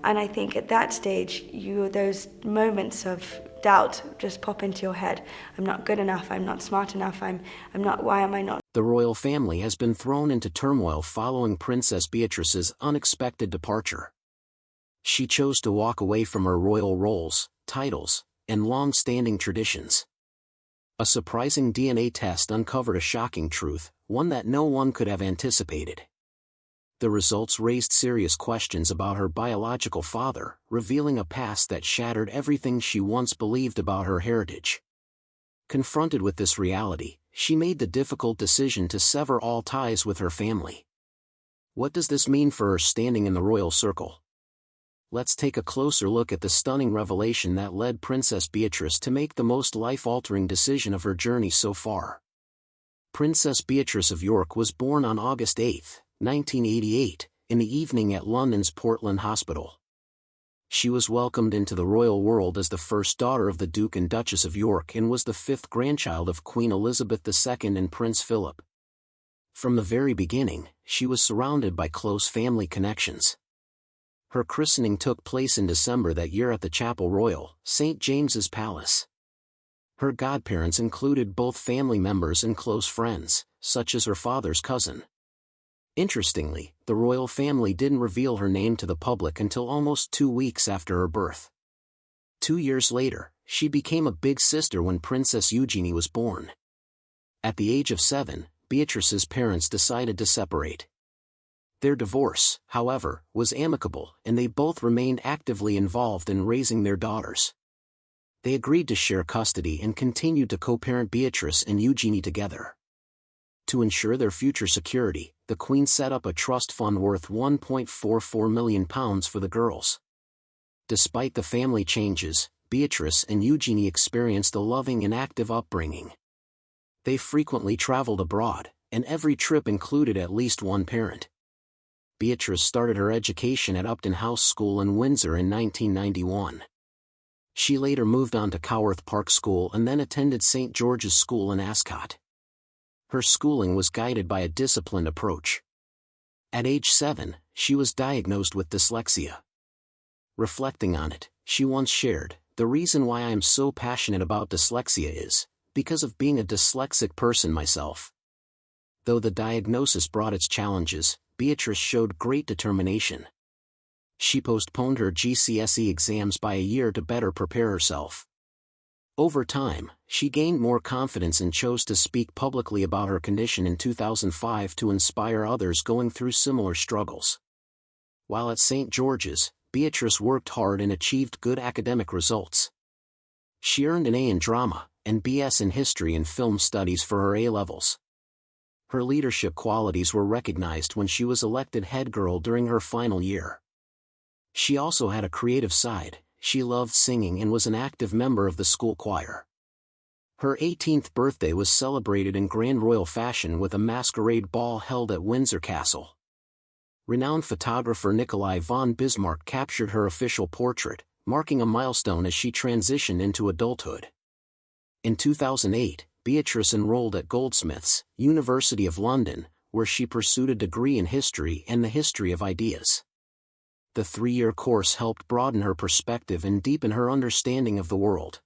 And I think at that stage, those moments of doubt just pop into your head. I'm not good enough, I'm not smart enough, I'm not, why am I not? The royal family has been thrown into turmoil following Princess Beatrice's unexpected departure. She chose to walk away from her royal roles, titles, and long-standing traditions. A surprising DNA test uncovered a shocking truth, one that no one could have anticipated. The results raised serious questions about her biological father, revealing a past that shattered everything she once believed about her heritage. Confronted with this reality, she made the difficult decision to sever all ties with her family. What does this mean for her standing in the royal circle? Let's take a closer look at the stunning revelation that led Princess Beatrice to make the most life-altering decision of her journey so far. Princess Beatrice of York was born on August 8, 1988, in the evening at London's Portland Hospital. She was welcomed into the royal world as the first daughter of the Duke and Duchess of York and was the fifth grandchild of Queen Elizabeth II and Prince Philip. From the very beginning, she was surrounded by close family connections. Her christening took place in December that year at the Chapel Royal, St. James's Palace. Her godparents included both family members and close friends, such as her father's cousin. Interestingly, the royal family didn't reveal her name to the public until almost 2 weeks after her birth. 2 years later, she became a big sister when Princess Eugenie was born. At the age of 7, Beatrice's parents decided to separate. Their divorce, however, was amicable, and they both remained actively involved in raising their daughters. They agreed to share custody and continued to co-parent Beatrice and Eugenie together. To ensure their future security, the Queen set up a trust fund worth £1.44 million for the girls. Despite the family changes, Beatrice and Eugenie experienced a loving and active upbringing. They frequently traveled abroad, and every trip included at least one parent. Beatrice started her education at Upton House School in Windsor in 1991. She later moved on to Coworth Park School and then attended St. George's School in Ascot. Her schooling was guided by a disciplined approach. At age 7, she was diagnosed with dyslexia. Reflecting on it, she once shared, "The reason why I am so passionate about dyslexia is because of being a dyslexic person myself." Though the diagnosis brought its challenges, Beatrice showed great determination. She postponed her GCSE exams by a year to better prepare herself. Over time, she gained more confidence and chose to speak publicly about her condition in 2005 to inspire others going through similar struggles. While at St. George's, Beatrice worked hard and achieved good academic results. She earned an A in drama, and BS in history and film studies for her A-levels. Her leadership qualities were recognized when she was elected head girl during her final year. She also had a creative side. She loved singing and was an active member of the school choir. Her 18th birthday was celebrated in grand royal fashion with a masquerade ball held at Windsor Castle. Renowned photographer Nikolai von Bismarck captured her official portrait, marking a milestone as she transitioned into adulthood. In 2008, Beatrice enrolled at Goldsmiths, University of London, where she pursued a degree in history and the history of ideas. The 3-year course helped broaden her perspective and deepen her understanding of the world.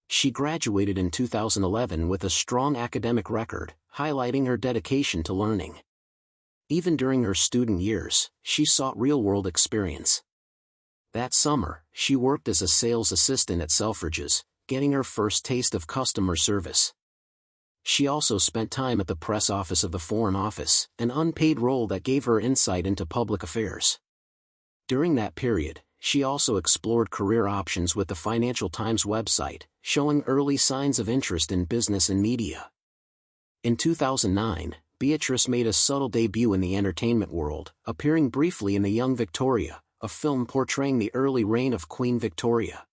She graduated in 2011 with a strong academic record, highlighting her dedication to learning. Even during her student years, she sought real-world experience. That summer, she worked as a sales assistant at Selfridges, getting her first taste of customer service. She also spent time at the press office of the Foreign Office, an unpaid role that gave her insight into public affairs. During that period, she also explored career options with the Financial Times website, showing early signs of interest in business and media. In 2009, Beatrice made a subtle debut in the entertainment world, appearing briefly in The Young Victoria, a film portraying the early reign of Queen Victoria.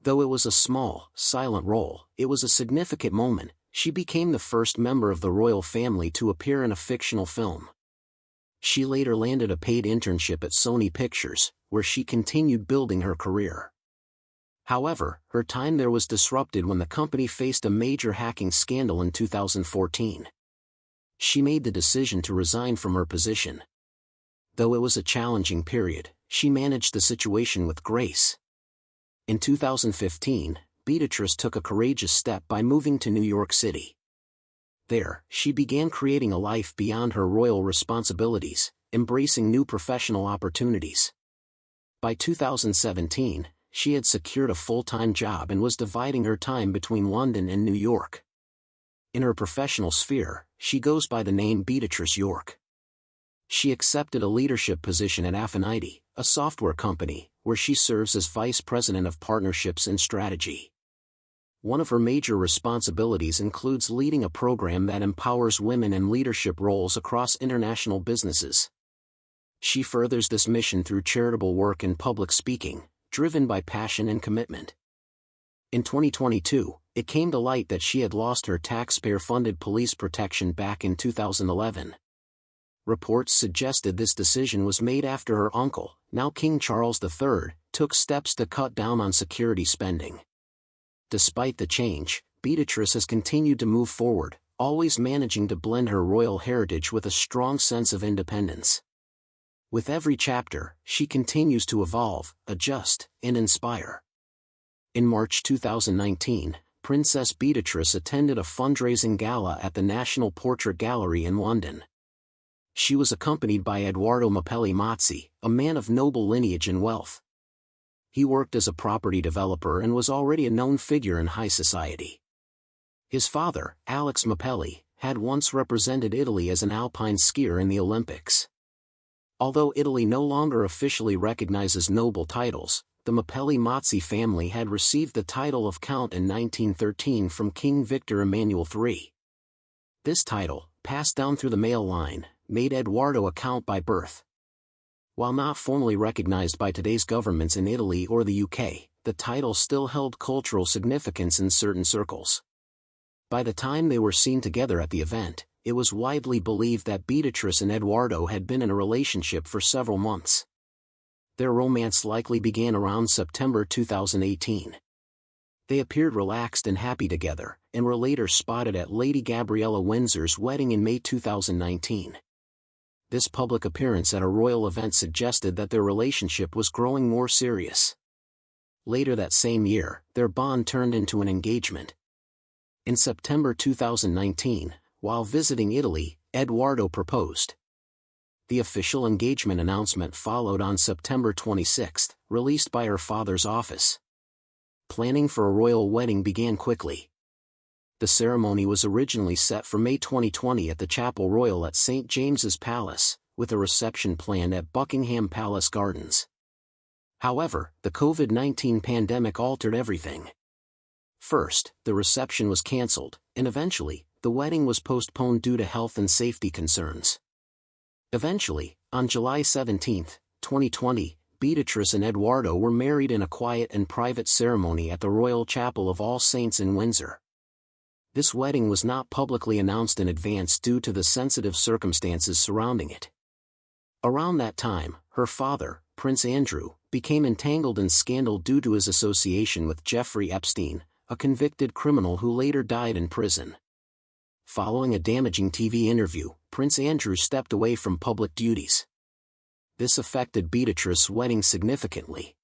Though it was a small, silent role, it was a significant moment. She became the first member of the royal family to appear in a fictional film. She later landed a paid internship at Sony Pictures, where she continued building her career. However, her time there was disrupted when the company faced a major hacking scandal in 2014. She made the decision to resign from her position. Though it was a challenging period, she managed the situation with grace. In 2015, Beatrice took a courageous step by moving to New York City. There, she began creating a life beyond her royal responsibilities, embracing new professional opportunities. By 2017, she had secured a full-time job and was dividing her time between London and New York. In her professional sphere, she goes by the name Beatrice York. She accepted a leadership position at Paternity, a software company, where she serves as Vice President of Partnerships and Strategy. One of her major responsibilities includes leading a program that empowers women in leadership roles across international businesses. She furthers this mission through charitable work and public speaking, driven by passion and commitment. In 2022, it came to light that she had lost her taxpayer-funded police protection back in 2011. Reports suggested this decision was made after her uncle, now King Charles III, took steps to cut down on security spending. Despite the change, Beatrice has continued to move forward, always managing to blend her royal heritage with a strong sense of independence. With every chapter, she continues to evolve, adjust, and inspire. In March 2019, Princess Beatrice attended a fundraising gala at the National Portrait Gallery in London. She was accompanied by Edoardo Mapelli Mazzi, a man of noble lineage and wealth. He worked as a property developer and was already a known figure in high society. His father, Alex Mapelli, had once represented Italy as an alpine skier in the Olympics. Although Italy no longer officially recognizes noble titles, the Mapelli Mazzi family had received the title of Count in 1913 from King Victor Emmanuel III. This title, passed down through the male line, made Edoardo a count by birth. While not formally recognized by today's governments in Italy or the UK, the title still held cultural significance in certain circles. By the time they were seen together at the event, it was widely believed that Beatrice and Edoardo had been in a relationship for several months. Their romance likely began around September 2018. They appeared relaxed and happy together, and were later spotted at Lady Gabriella Windsor's wedding in May 2019. This public appearance at a royal event suggested that their relationship was growing more serious. Later that same year, their bond turned into an engagement. In September 2019, while visiting Italy, Edoardo proposed. The official engagement announcement followed on September 26, released by her father's office. Planning for a royal wedding began quickly. The ceremony was originally set for May 2020 at the Chapel Royal at St. James's Palace, with a reception planned at Buckingham Palace Gardens. However, the COVID-19 pandemic altered everything. First, the reception was cancelled, and eventually, the wedding was postponed due to health and safety concerns. Eventually, on July 17, 2020, Beatrice and Edoardo were married in a quiet and private ceremony at the Royal Chapel of All Saints in Windsor. This wedding was not publicly announced in advance due to the sensitive circumstances surrounding it. Around that time, her father, Prince Andrew, became entangled in scandal due to his association with Jeffrey Epstein, a convicted criminal who later died in prison. Following a damaging TV interview, Prince Andrew stepped away from public duties. This affected Beatrice's wedding significantly.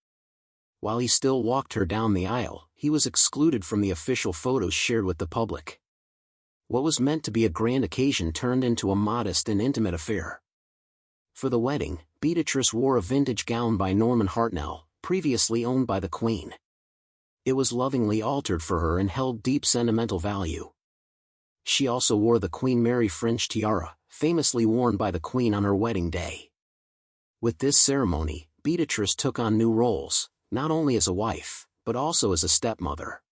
While he still walked her down the aisle, he was excluded from the official photos shared with the public. What was meant to be a grand occasion turned into a modest and intimate affair. For the wedding, Beatrice wore a vintage gown by Norman Hartnell, previously owned by the Queen. It was lovingly altered for her and held deep sentimental value. She also wore the Queen Mary French tiara, famously worn by the Queen on her wedding day. With this ceremony, Beatrice took on new roles, not only as a wife, but also as a stepmother.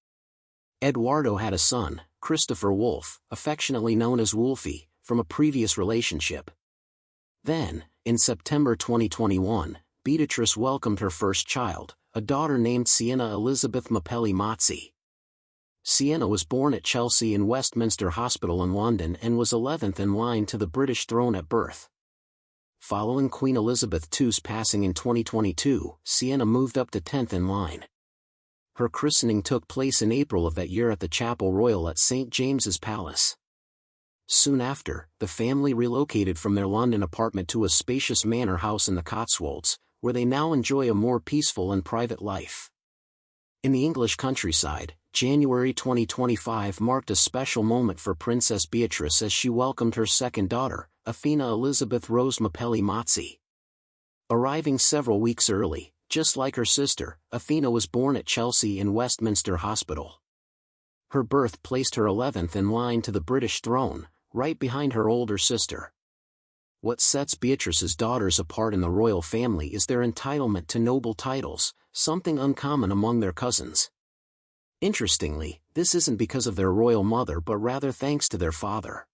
Edoardo had a son, Christopher Wolfe, affectionately known as Wolfie, from a previous relationship. Then, in September 2021, Beatrice welcomed her first child, a daughter named Sienna Elizabeth Mapelli Mazzi. Sienna was born at Chelsea in Westminster Hospital in London and was 11th in line to the British throne at birth. Following Queen Elizabeth II's passing in 2022, Sienna moved up to 10th in line. Her christening took place in April of that year at the Chapel Royal at St. James's Palace. Soon after, the family relocated from their London apartment to a spacious manor house in the Cotswolds, where they now enjoy a more peaceful and private life. In the English countryside, January 2025 marked a special moment for Princess Beatrice as she welcomed her second daughter, Athena Elizabeth Rose Mapelli Mazzi. Arriving several weeks early, just like her sister, Athena was born at Chelsea in Westminster Hospital. Her birth placed her 11th in line to the British throne, right behind her older sister. What sets Beatrice's daughters apart in the royal family is their entitlement to noble titles, something uncommon among their cousins. Interestingly, this isn't because of their royal mother but rather thanks to their father.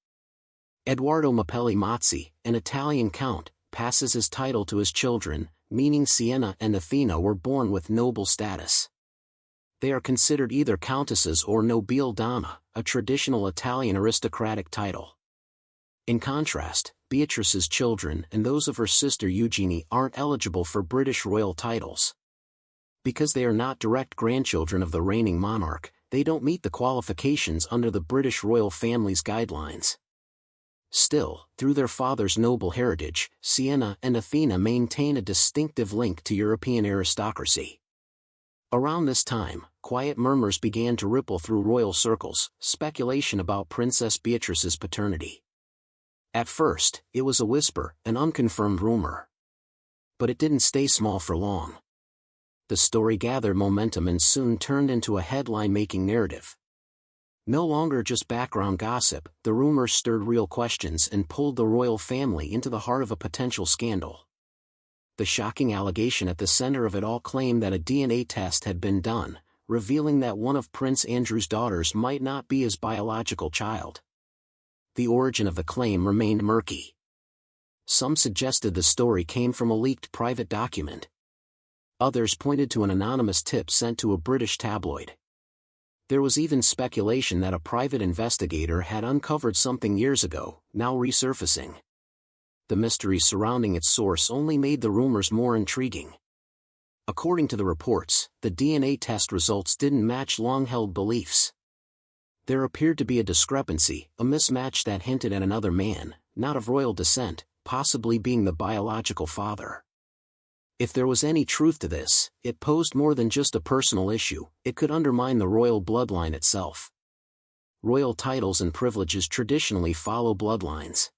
Edoardo Mapelli Mazzi, an Italian count, passes his title to his children, meaning Sienna and Athena were born with noble status. They are considered either countesses or nobile dama, a traditional Italian aristocratic title. In contrast, Beatrice's children and those of her sister Eugenie aren't eligible for British royal titles. Because they are not direct grandchildren of the reigning monarch, they don't meet the qualifications under the British royal family's guidelines. Still, through their father's noble heritage, Sienna and Athena maintain a distinctive link to European aristocracy. Around this time, quiet murmurs began to ripple through royal circles, speculation about Princess Beatrice's paternity. At first, it was a whisper, an unconfirmed rumor. But it didn't stay small for long. The story gathered momentum and soon turned into a headline-making narrative. No longer just background gossip, the rumors stirred real questions and pulled the royal family into the heart of a potential scandal. The shocking allegation at the center of it all claimed that a DNA test had been done, revealing that one of Prince Andrew's daughters might not be his biological child. The origin of the claim remained murky. Some suggested the story came from a leaked private document. Others pointed to an anonymous tip sent to a British tabloid. There was even speculation that a private investigator had uncovered something years ago, now resurfacing. The mystery surrounding its source only made the rumors more intriguing. According to the reports, the DNA test results didn't match long-held beliefs. There appeared to be a discrepancy, a mismatch that hinted at another man, not of royal descent, possibly being the biological father. If there was any truth to this, it posed more than just a personal issue, it could undermine the royal bloodline itself. Royal titles and privileges traditionally follow bloodlines.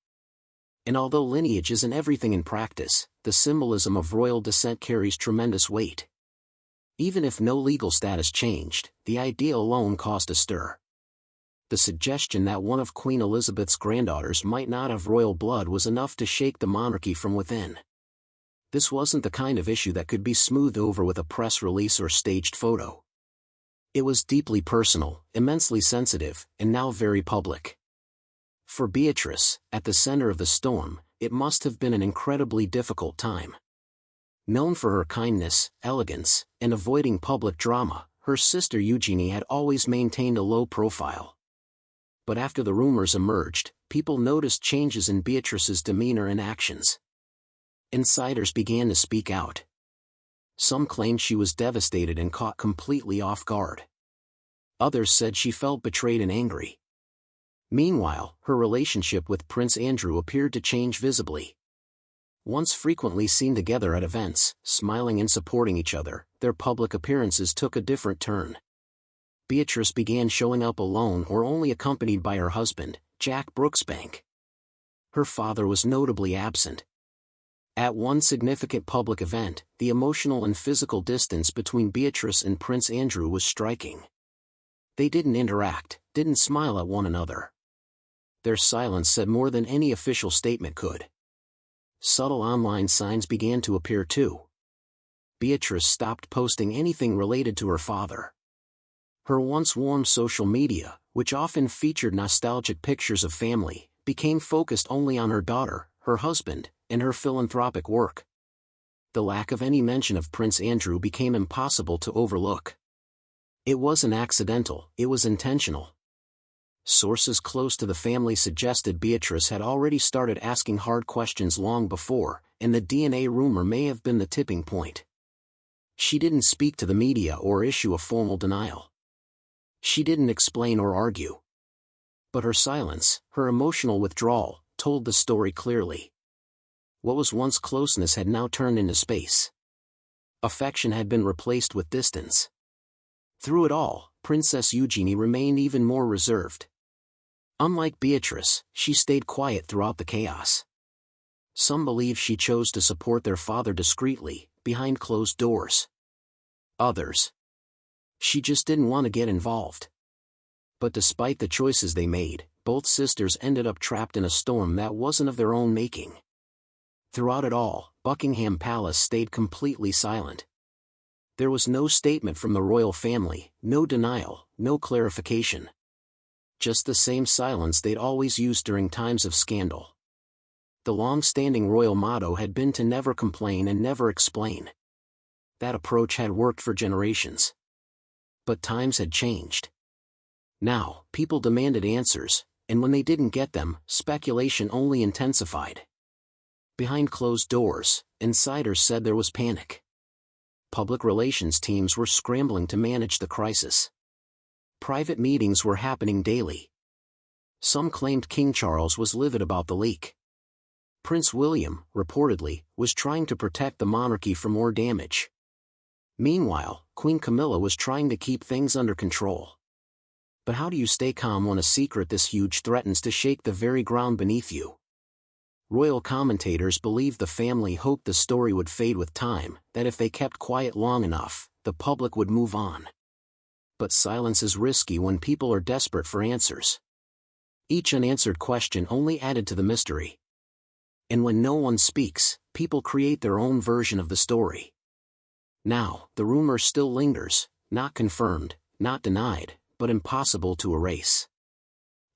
And although lineage isn't everything in practice, the symbolism of royal descent carries tremendous weight. Even if no legal status changed, the idea alone caused a stir. The suggestion that one of Queen Elizabeth's granddaughters might not have royal blood was enough to shake the monarchy from within. This wasn't the kind of issue that could be smoothed over with a press release or staged photo. It was deeply personal, immensely sensitive, and now very public. For Beatrice, at the center of the storm, it must have been an incredibly difficult time. Known for her kindness, elegance, and avoiding public drama, her sister Eugenie had always maintained a low profile. But after the rumors emerged, people noticed changes in Beatrice's demeanor and actions. Insiders began to speak out. Some claimed she was devastated and caught completely off guard. Others said she felt betrayed and angry. Meanwhile, her relationship with Prince Andrew appeared to change visibly. Once frequently seen together at events, smiling and supporting each other, their public appearances took a different turn. Beatrice began showing up alone or only accompanied by her husband, Jack Brooksbank. Her father was notably absent. At one significant public event, the emotional and physical distance between Beatrice and Prince Andrew was striking. They didn't interact, didn't smile at one another. Their silence said more than any official statement could. Subtle online signs began to appear too. Beatrice stopped posting anything related to her father. Her once warm social media, which often featured nostalgic pictures of family, became focused only on her daughter, her husband, and her philanthropic work. The lack of any mention of Prince Andrew became impossible to overlook. It wasn't accidental, it was intentional. Sources close to the family suggested Beatrice had already started asking hard questions long before, and the DNA rumor may have been the tipping point. She didn't speak to the media or issue a formal denial. She didn't explain or argue. But her silence, her emotional withdrawal, told the story clearly. What was once closeness had now turned into space. Affection had been replaced with distance. Through it all, Princess Eugenie remained even more reserved. Unlike Beatrice, she stayed quiet throughout the chaos. Some believe she chose to support their father discreetly, behind closed doors. Others, she just didn't want to get involved. But despite the choices they made, both sisters ended up trapped in a storm that wasn't of their own making. Throughout it all, Buckingham Palace stayed completely silent. There was no statement from the royal family, no denial, no clarification. Just the same silence they'd always used during times of scandal. The long-standing royal motto had been to never complain and never explain. That approach had worked for generations. But times had changed. Now, people demanded answers, and when they didn't get them, speculation only intensified. Behind closed doors, insiders said there was panic. Public relations teams were scrambling to manage the crisis. Private meetings were happening daily. Some claimed King Charles was livid about the leak. Prince William, reportedly, was trying to protect the monarchy from more damage. Meanwhile, Queen Camilla was trying to keep things under control. But how do you stay calm when a secret this huge threatens to shake the very ground beneath you? Royal commentators believe the family hoped the story would fade with time, that if they kept quiet long enough, the public would move on. But silence is risky when people are desperate for answers. Each unanswered question only added to the mystery. And when no one speaks, people create their own version of the story. Now, the rumor still lingers, not confirmed, not denied, but impossible to erase.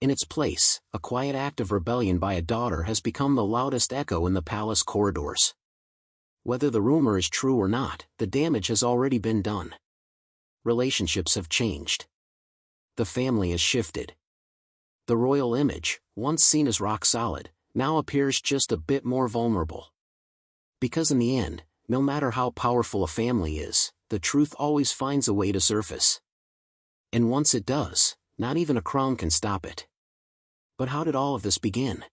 In its place, a quiet act of rebellion by a daughter has become the loudest echo in the palace corridors. Whether the rumor is true or not, the damage has already been done. Relationships have changed. The family has shifted. The royal image, once seen as rock solid, now appears just a bit more vulnerable. Because in the end, no matter how powerful a family is, the truth always finds a way to surface. And once it does, not even a crown can stop it. But how did all of this begin?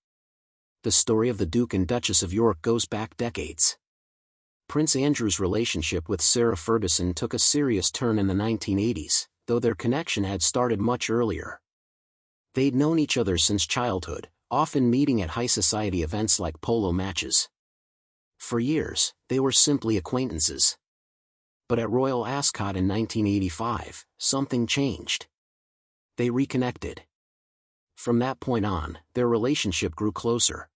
The story of the Duke and Duchess of York goes back decades. Prince Andrew's relationship with Sarah Ferguson took a serious turn in the 1980s, though their connection had started much earlier. They'd known each other since childhood, often meeting at high society events like polo matches. For years, they were simply acquaintances. But at Royal Ascot in 1985, something changed. They reconnected. From that point on, their relationship grew closer.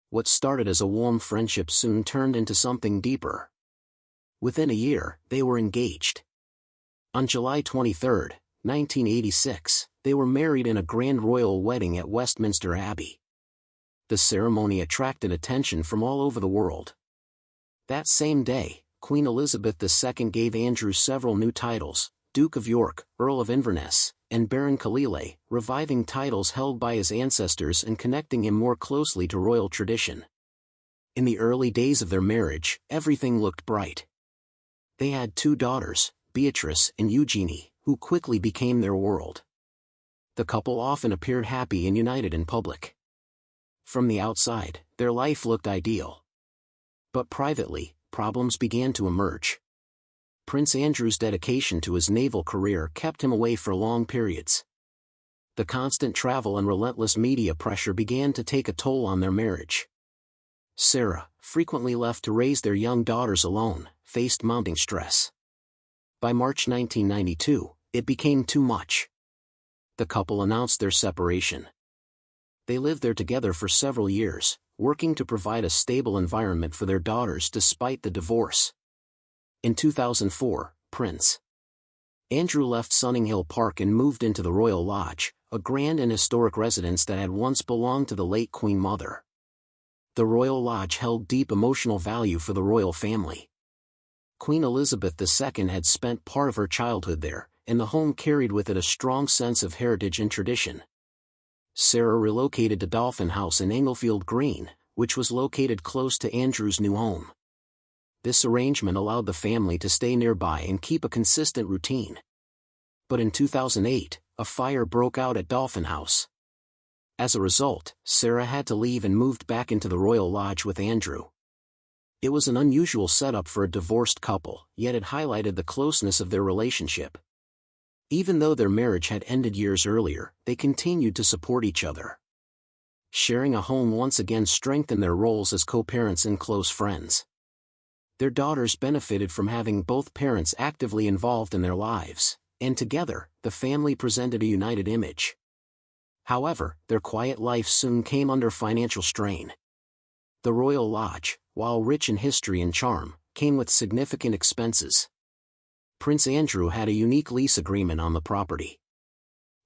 What started as a warm friendship soon turned into something deeper. Within a year, they were engaged. On July 23, 1986, they were married in a grand royal wedding at Westminster Abbey. The ceremony attracted attention from all over the world. That same day, Queen Elizabeth II gave Andrew several new titles, Duke of York, Earl of Inverness, and Baron Kalile, reviving titles held by his ancestors and connecting him more closely to royal tradition. In the early days of their marriage, everything looked bright. They had two daughters, Beatrice and Eugenie, who quickly became their world. The couple often appeared happy and united in public. From the outside, their life looked ideal. But privately, problems began to emerge. Prince Andrew's dedication to his naval career kept him away for long periods. The constant travel and relentless media pressure began to take a toll on their marriage. Sarah, frequently left to raise their young daughters alone, faced mounting stress. By March 1992, it became too much. The couple announced their separation. They lived there together for several years, working to provide a stable environment for their daughters despite the divorce. In 2004, Prince Andrew left Sunninghill Park and moved into the Royal Lodge, a grand and historic residence that had once belonged to the late Queen Mother. The Royal Lodge held deep emotional value for the royal family. Queen Elizabeth II had spent part of her childhood there, and the home carried with it a strong sense of heritage and tradition. Sarah relocated to Dolphin House in Englefield Green, which was located close to Andrew's new home. This arrangement allowed the family to stay nearby and keep a consistent routine. But in 2008, a fire broke out at Dolphin House. As a result, Sarah had to leave and moved back into the Royal Lodge with Andrew. It was an unusual setup for a divorced couple, yet it highlighted the closeness of their relationship. Even though their marriage had ended years earlier, they continued to support each other. Sharing a home once again strengthened their roles as co-parents and close friends. Their daughters benefited from having both parents actively involved in their lives, and together, the family presented a united image. However, their quiet life soon came under financial strain. The Royal Lodge, while rich in history and charm, came with significant expenses. Prince Andrew had a unique lease agreement on the property.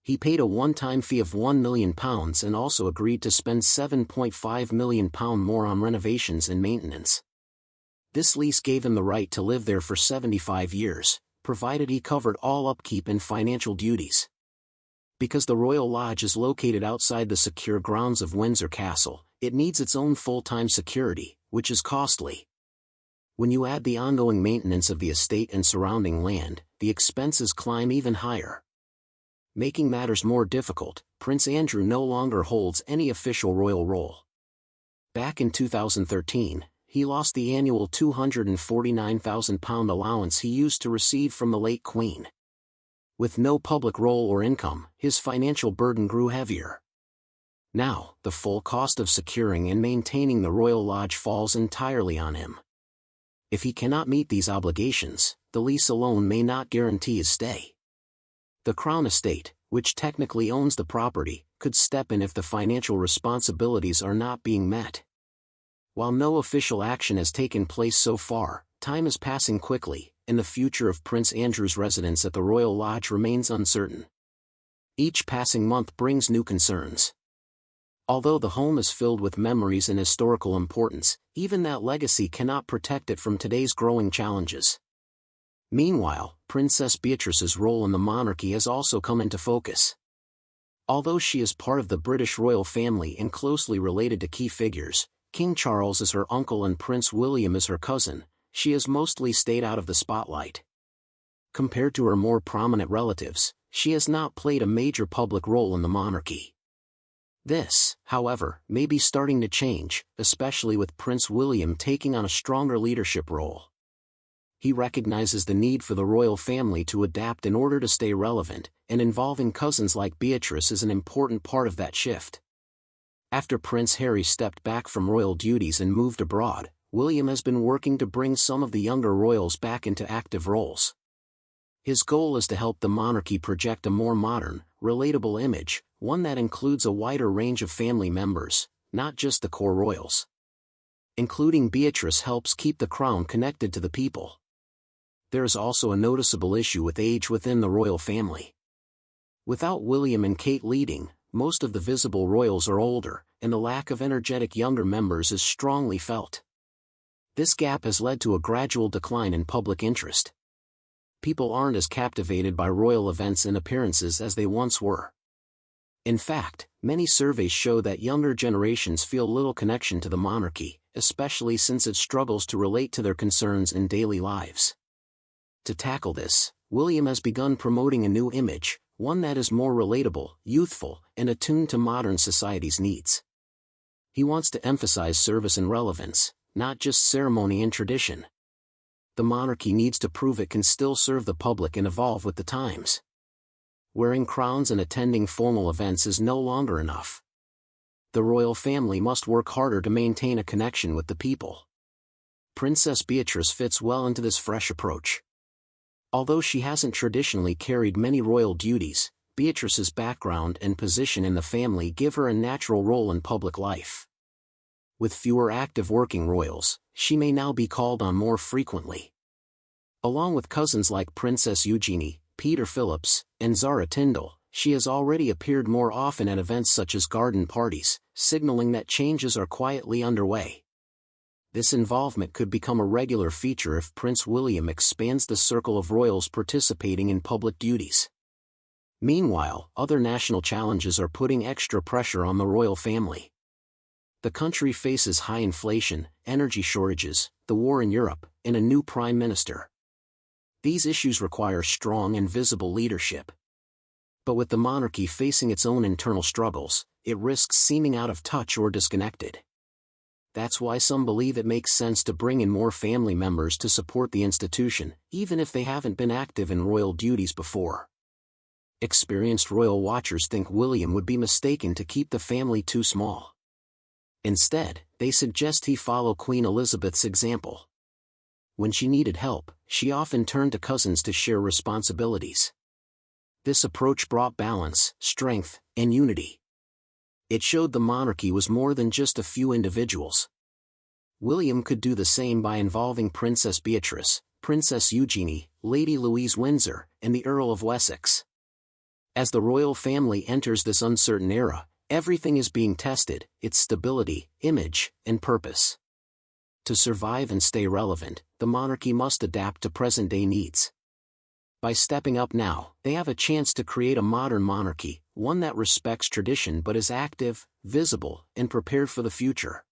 He paid a one-time fee of £1 million and also agreed to spend £7.5 million more on renovations and maintenance. This lease gave him the right to live there for 75 years, provided he covered all upkeep and financial duties. Because the Royal Lodge is located outside the secure grounds of Windsor Castle, it needs its own full-time security, which is costly. When you add the ongoing maintenance of the estate and surrounding land, the expenses climb even higher. Making matters more difficult, Prince Andrew no longer holds any official royal role. Back in 2013, he lost the annual £249,000 allowance he used to receive from the late Queen. With no public role or income, his financial burden grew heavier. Now, the full cost of securing and maintaining the Royal Lodge falls entirely on him. If he cannot meet these obligations, the lease alone may not guarantee his stay. The Crown Estate, which technically owns the property, could step in if the financial responsibilities are not being met. While no official action has taken place so far, time is passing quickly, and the future of Prince Andrew's residence at the Royal Lodge remains uncertain. Each passing month brings new concerns. Although the home is filled with memories and historical importance, even that legacy cannot protect it from today's growing challenges. Meanwhile, Princess Beatrice's role in the monarchy has also come into focus. Although she is part of the British royal family and closely related to key figures, King Charles is her uncle and Prince William is her cousin, she has mostly stayed out of the spotlight. Compared to her more prominent relatives, she has not played a major public role in the monarchy. This, however, may be starting to change, especially with Prince William taking on a stronger leadership role. He recognizes the need for the royal family to adapt in order to stay relevant, and involving cousins like Beatrice is an important part of that shift. After Prince Harry stepped back from royal duties and moved abroad, William has been working to bring some of the younger royals back into active roles. His goal is to help the monarchy project a more modern, relatable image, one that includes a wider range of family members, not just the core royals. Including Beatrice helps keep the crown connected to the people. There is also a noticeable issue with age within the royal family. Without William and Kate leading, most of the visible royals are older, and the lack of energetic younger members is strongly felt. This gap has led to a gradual decline in public interest. People aren't as captivated by royal events and appearances as they once were. In fact, many surveys show that younger generations feel little connection to the monarchy, especially since it struggles to relate to their concerns in daily lives. To tackle this, William has begun promoting a new image, one that is more relatable, youthful, and attuned to modern society's needs. He wants to emphasize service and relevance, not just ceremony and tradition. The monarchy needs to prove it can still serve the public and evolve with the times. Wearing crowns and attending formal events is no longer enough. The royal family must work harder to maintain a connection with the people. Princess Beatrice fits well into this fresh approach. Although she hasn't traditionally carried many royal duties, Beatrice's background and position in the family give her a natural role in public life. With fewer active working royals, she may now be called on more frequently. Along with cousins like Princess Eugenie, Peter Phillips, and Zara Tindall, she has already appeared more often at events such as garden parties, signaling that changes are quietly underway. This involvement could become a regular feature if Prince William expands the circle of royals participating in public duties. Meanwhile, other national challenges are putting extra pressure on the royal family. The country faces high inflation, energy shortages, the war in Europe, and a new prime minister. These issues require strong and visible leadership. But with the monarchy facing its own internal struggles, it risks seeming out of touch or disconnected. That's why some believe it makes sense to bring in more family members to support the institution, even if they haven't been active in royal duties before. Experienced royal watchers think William would be mistaken to keep the family too small. Instead, they suggest he follow Queen Elizabeth's example. When she needed help, she often turned to cousins to share responsibilities. This approach brought balance, strength, and unity. It showed the monarchy was more than just a few individuals. William could do the same by involving Princess Beatrice, Princess Eugenie, Lady Louise Windsor, and the Earl of Wessex. As the royal family enters this uncertain era, everything is being tested: its stability, image, and purpose. To survive and stay relevant, the monarchy must adapt to present-day needs. By stepping up now, they have a chance to create a modern monarchy, one that respects tradition but is active, visible, and prepared for the future.